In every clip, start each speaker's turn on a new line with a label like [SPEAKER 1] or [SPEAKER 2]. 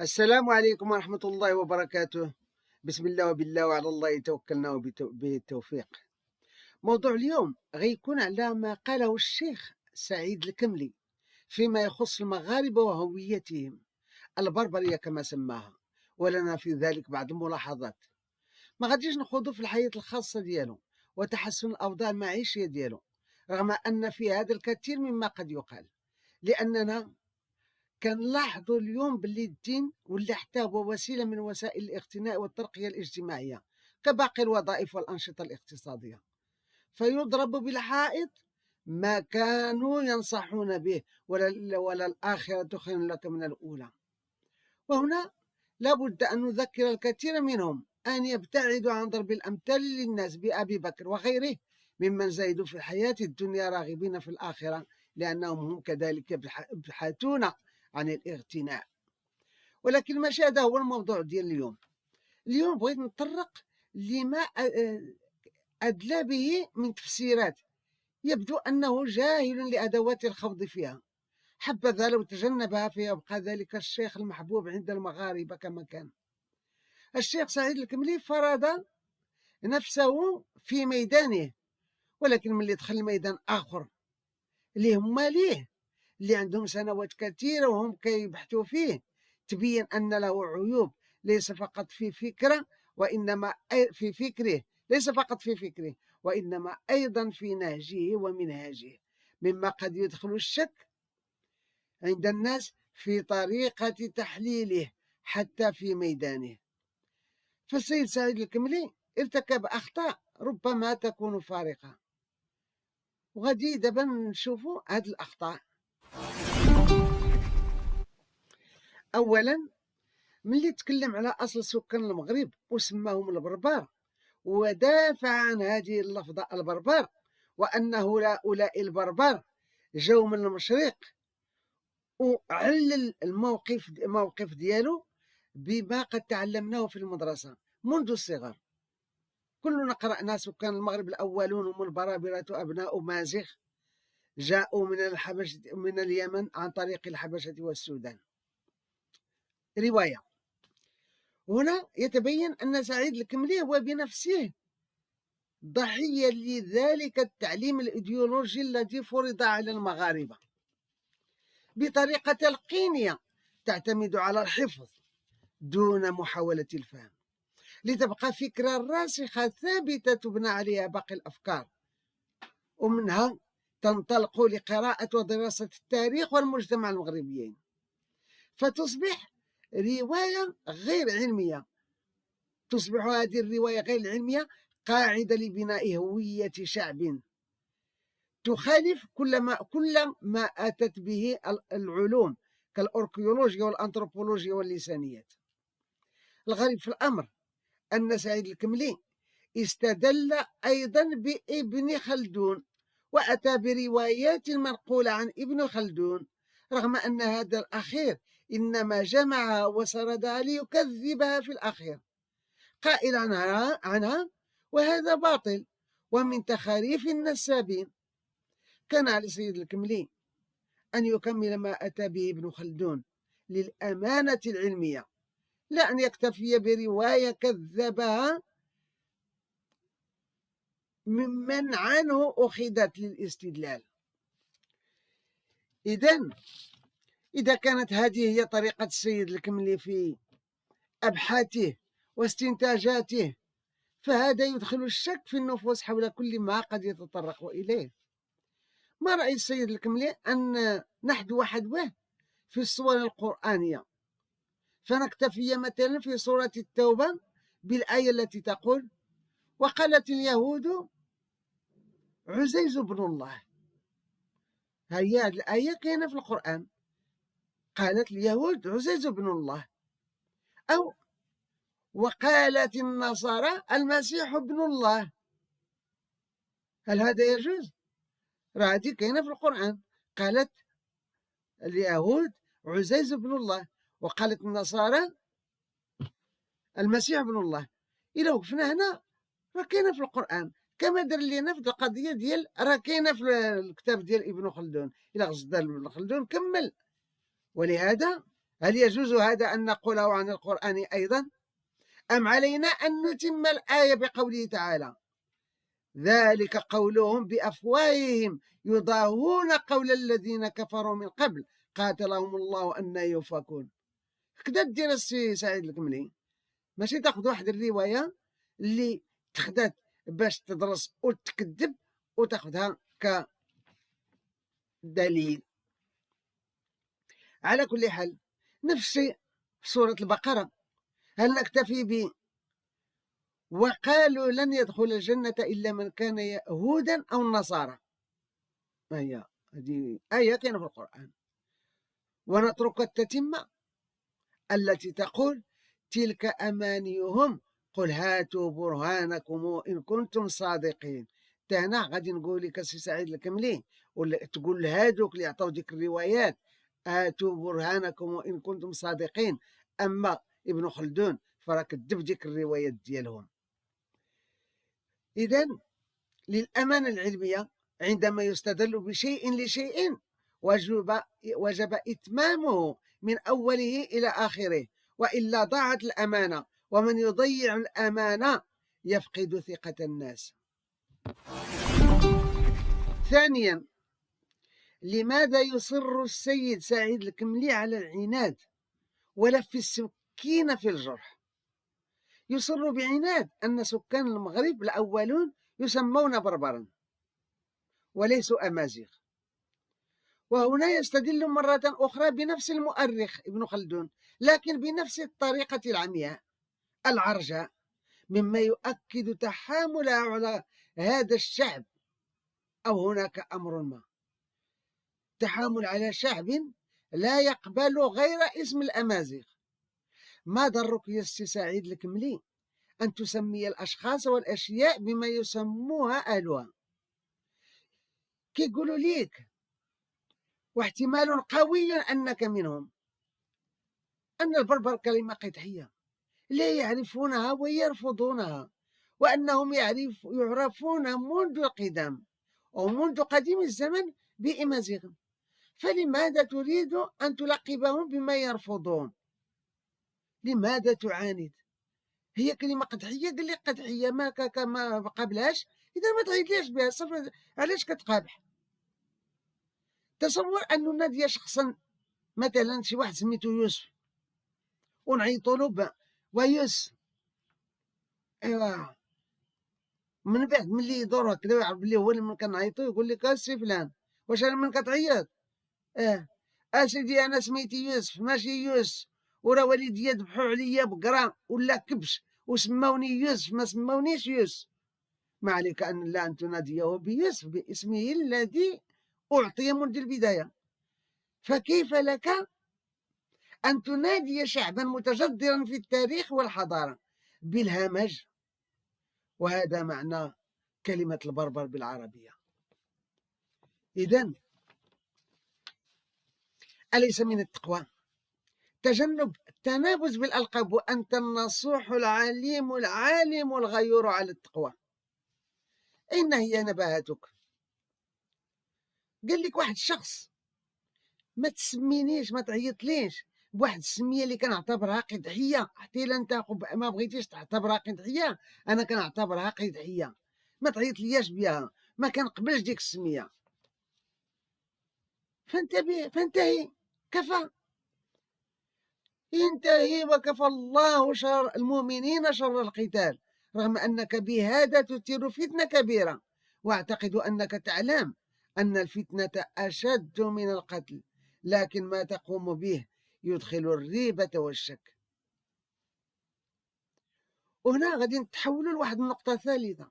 [SPEAKER 1] السلام عليكم ورحمة الله وبركاته. بسم الله وبالله وعلى الله توكلنا بالتوفيق. موضوع اليوم غيكون على ما قاله الشيخ سعيد الكملي فيما يخص المغاربة وهويتهم البربرية كما سماها، ولنا في ذلك بعض الملاحظات. ما غاديش نخوضوا في الحياة الخاصة ديالو وتحسن الأوضاع المعيشية ديالو، رغم أن في هذا الكثير مما قد يقال، لأننا كنلاحظوا اليوم باللي الدين ولا حتى هو وسيله من وسائل الاغتناء والترقيه الاجتماعيه كباقي الوظائف والانشطه الاقتصاديه، فيضرب بالحائط ما كانوا ينصحون به، ولا الاخره خير لك من الاولى. وهنا لابد ان نذكر الكثير منهم ان يبتعدوا عن ضرب الامثال للناس بابي بكر وغيره ممن زايدوا في الحياه الدنيا راغبين في الاخره، لانهم هم كذلك يبحثون عن الاغتناء. ولكن ماشي هذا هو الموضوع ديال اليوم بغيت نطرق لما أدلى به من تفسيرات يبدو أنه جاهل لأدوات الخوض فيها، حبذا لو تجنبها فيبقى ذلك الشيخ المحبوب عند المغاربة كما كان. الشيخ سعيد الكملي فرض نفسه في ميدانه، ولكن من اللي دخل ميدان آخر اللي هما اللي عندهم سنوات كثيرة وهم كيبحثوا فيه، تبين أن له عيوب ليس فقط في فكرة وإنما في فكره، ليس فقط في فكره وإنما أيضا في نهجه ومنهاجه، مما قد يدخل الشك عند الناس في طريقة تحليله حتى في ميدانه. فالسيد سعيد الكملي ارتكب أخطاء ربما تكون فارقة، وغادي دابا نشوفوا هذه الأخطاء. أولا، ملي تكلم على أصل سكان المغرب وسماهم البربر ودافع عن هذه اللفظة البربر، وأن هؤلاء البربر جاوا من المشرق، وعلل الموقف ديالو بما قد تعلمناه في المدرسة منذ الصغر. كلنا قرأنا سكان المغرب الأولون هم البرابرة أبناء مازغ جاءوا من اليمن عن طريق الحبشة والسودان. رواية. هنا يتبين أن سعيد الكملي هو بنفسه ضحية لذلك التعليم الإيديولوجي الذي فرض على المغاربة بطريقة تلقينية تعتمد على الحفظ دون محاولة الفهم، لتبقى فكرة راسخة ثابتة تبنى عليها باقي الأفكار، ومنها تنطلق لقراءة ودراسة التاريخ والمجتمع المغربيين، فتصبح رواية غير علمية. تصبح هذه الرواية غير العلمية قاعدة لبناء هوية شعب تخالف كل ما أتت به العلوم كالأركيولوجيا والأنثروبولوجيا واللسانيات. الغريب في الأمر أن سعيد الكملي استدل أيضا بابن خلدون وأتى بروايات منقولة عن ابن خلدون، رغم أن هذا الأخير إنما جمعها وسردها ليكذبها في الأخير، قائل عنها وهذا باطل ومن تخاريف النسابين. كان على سيد الكملي أن يكمل ما أتى به ابن خلدون للأمانة العلمية، لا أن يكتفي برواية كذبها ممن عنه أخذت للاستدلال. إذا كانت هذه هي طريقة السيد الكملي في أبحاثه واستنتاجاته، فهذا يدخل الشك في النفوس حول كل ما قد يتطرق إليه. ما رأي السيد الكملي أن نحدو حدوه في الصور القرآنية، فنكتفي مثلا في سورة التوبة بالآية التي تقول: وقالت اليهود عزيز بن الله. هي الآية كاينة في القرآن، قالت اليهود عزيز بن الله. أو وقالت النصارى المسيح ابن الله. هل هذا يجوز؟ راه هذه كاينة في القرآن، قالت اليهود عزيز بن الله وقالت النصارى المسيح ابن الله. إلا وقفنا هنا راه كاينة في القرآن، كما دار لنا في القضية ديال راه كاينة في الكتاب ديال ابن خلدون. إلا قصد ابن خلدون كمل. ولهذا هل يجوز هذا أن نقوله عن القرآن أيضا؟ أم علينا أن نتم الآية بقوله تعالى: ذلك قولهم بأفواههم يضاهون قول الذين كفروا من قبل قاتلهم الله أن يؤفكون. هكذا دير السي سعيد الكملي، ماشي تاخذ واحد الرواية اللي تخدات باش تدرس وتكذب وتاخذها كدليل. على كل حال، نفس الشيء في سورة البقرة. هل نكتفي ب وقالوا لن يدخل الجنة إلا من كان يهودا أو النصارى؟ هذه آية كاينة في القرآن. ونترك التتمة التي تقول: تلك أمانيهم قل هاتوا برهانكم إن كنتم صادقين. تانا غادي نقول لك سي سعيد الكملي، ولا تقول هادوك اللي عطاو ديك الروايات: هاتوا برهانكم إن كنتم صادقين. أما ابن خلدون فراه كذب ديك الروايات ديالهم. إذن للأمانة العلمية عندما يستدل بشيء لشيء وجب إتمامه من أوله إلى آخره، وإلا ضاعت الأمانة، ومن يضيع الأمانة يفقد ثقة الناس. ثانيا، لماذا يصر السيد سعيد الكملي على العناد ولف السكين في الجرح؟ يصر بعناد أن سكان المغرب الأولون يسمون بربرا وليسوا أمازيغ. وهنا يستدل مرة أخرى بنفس المؤرخ ابن خلدون، لكن بنفس الطريقة العمياء العرجاء، مما يؤكد تحامل على هذا الشعب، أو هناك أمر ما، تحامل على شعب لا يقبل غير اسم الأمازيغ. ما ضرك يا سي سعيد الكملي أن تسمي الأشخاص والأشياء بما يسموها أهلها؟ كيقولوا ليك، واحتمال قوي أنك منهم، أن البربر كلمة قدحية لا يعرفونها ويرفضونها، وأنهم يعرفون منذ القدم أو منذ قديم الزمن بأمازيغ، فلماذا تريد أن تلقبهم بما يرفضون؟ لماذا تعاند؟ هي كلمة قدحية، قال لي قدحية ما قابلهاش، إذا ما تعيدليش بها صفر. علاش كتقابح؟ تصور أن ننادي شخصا مثلا شي واحد سميتو يوسف ونعيطوا له ويوسف، ايوا، من بعد ملي يدور هكذا ويعرف بلي هو اللي كنعيطو يقول لك السي فلان، واش انا من كتعيط؟ اسيدي انا سميتي يوسف ماشي يوسف، وراه والديا ذبحوا عليا بقرا ولا كبش وسموني يوسف ما سمونيش يوسف. ما عليك ان لا ان تناديه بيوسف باسمه الذي اعطي منذ البدايه. فكيف لك أن تنادي شعبا متجذرا في التاريخ والحضارة بالهمج؟ وهذا معنى كلمة البربر بالعربية. إذن أليس من التقوى تجنب التنابز بالألقاب وأنت النصوح العليم العالم الغيور على التقوى؟ أين هي نباهتك؟ قال لك واحد الشخص: ما تسمينيش، ما تعيطليش بواحد السميه اللي كنعتبرها قدحيه، حتى الا انت ما بغيتيش تعتبرها قدحيه، انا كنعتبرها قدحيه، ما تعيط لياش بها، ما كنقبلش ديك السميه. فانتهي، كفى، انتهي، وكفى الله شر المؤمنين شر القتال، رغم انك بهذا تثير فتنه كبيره، واعتقد انك تعلم ان الفتنه اشد من القتل، لكن ما تقوم به يدخل الريبة والشك. وهنا غادي نتحولوا لواحد النقطة ثالثة.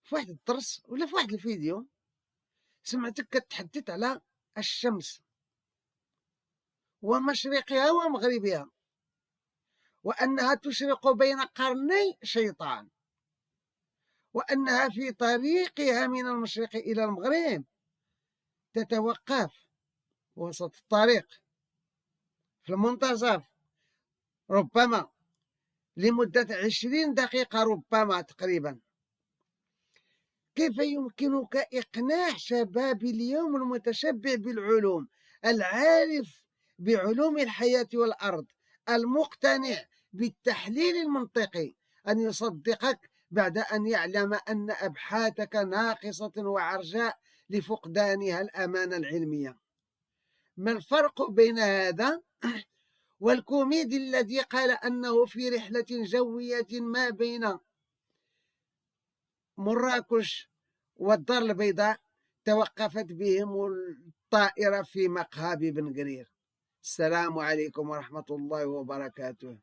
[SPEAKER 1] في واحد الدرس ولا في واحد الفيديو سمعتك كتحدث على الشمس ومشرقها ومغربها، وأنها تشرق بين قرني شيطان، وأنها في طريقها من المشرق إلى المغرب تتوقف وسط الطريق في المنتصف ربما لمدة 20 دقيقة ربما تقريبا. كيف يمكنك إقناع شباب اليوم المتشبع بالعلوم العارف بعلوم الحياة والأرض المقتنع بالتحليل المنطقي أن يصدقك بعد أن يعلم أن أبحاثك ناقصة وعرجاء لفقدانها الأمانة العلمية. ما الفرق بين هذا والكوميدي الذي قال أنه في رحلة جوية ما بين مراكش والدار البيضاء توقفت بهم الطائرة في مقهى بن قرير؟ السلام عليكم ورحمة الله وبركاته.